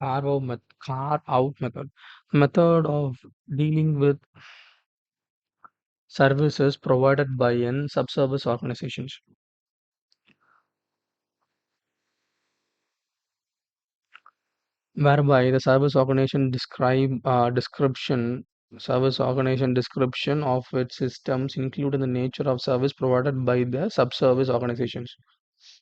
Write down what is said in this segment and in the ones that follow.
Carve out method of dealing with services provided by an subservice organizations, whereby the service organization description of its systems include the nature of service provided by the subservice organizations.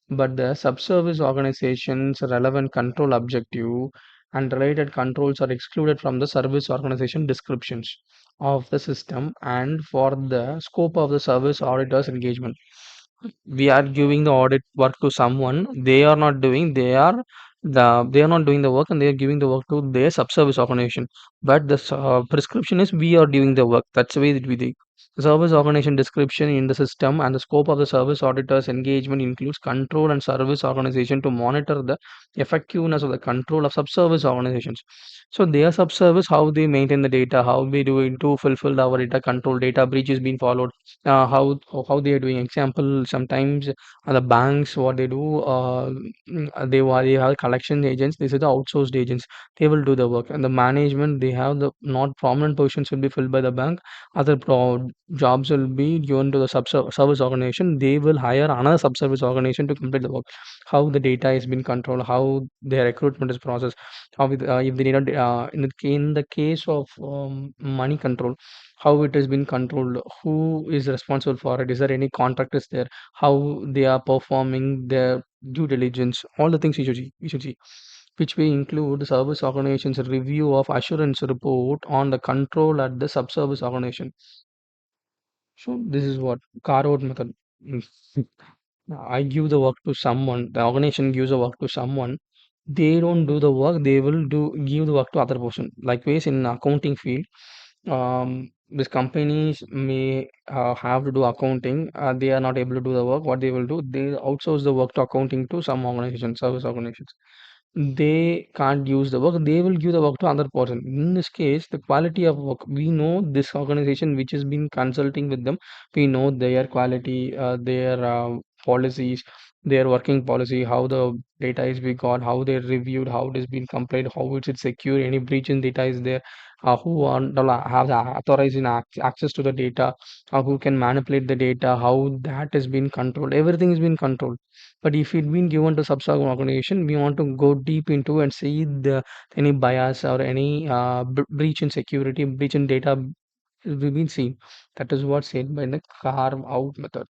But the subservice organization's relevant control objective and related controls are excluded from the service organization descriptions of the system and for the scope of the service auditor's engagement. We are giving the audit work to someone, they are not doing the work and they are giving the work to their subservice organization, but the prescription is we are doing the work. That's the way that we think. The service organization description in the system and the scope of the service auditor's engagement includes control and service organization to monitor the effectiveness of the control of subservice organizations. So their subservice, how they maintain the data, how they do it to fulfill our data control, data breach is being followed, how they are doing. Example, sometimes the banks, what they do, they have collection agents. These are the outsourced agents. They will do the work, and the management, they have the not prominent positions will be filled by the bank. Other jobs will be given to the service organization. They will hire another sub-service organization to complete the work. How the data is being controlled, how their recruitment is processed, how if they need in the case of money control, how it has been controlled, who is responsible for it, is there any contract is there, how they are performing their due diligence, all the things you should see, which will include the service organization's review of assurance report on the control at the sub-service organization. So this is what carve-out method. Mm. I give the work to someone, the organization gives the work to someone, they don't do the work, they will give the work to other person. Likewise, in accounting field, these companies may have to do accounting, they are not able to do the work. What they will do, they outsource the work to accounting to some organization, service organizations. They can't use the work, they will give the work to another person. In this case, the quality of work, we know this organization which has been consulting with them, we know their quality, their policies, their working policy, how the data is being got, how they reviewed, how it is being complied, how is it secure, any breach in data is there, who are have the authorized in access to the data, who can manipulate the data, how that is being controlled, everything is being controlled. But if it been given to sub organization, we want to go deep into and see the any bias or any breach in security, breach in data will be seen. That is what said by the carve out method.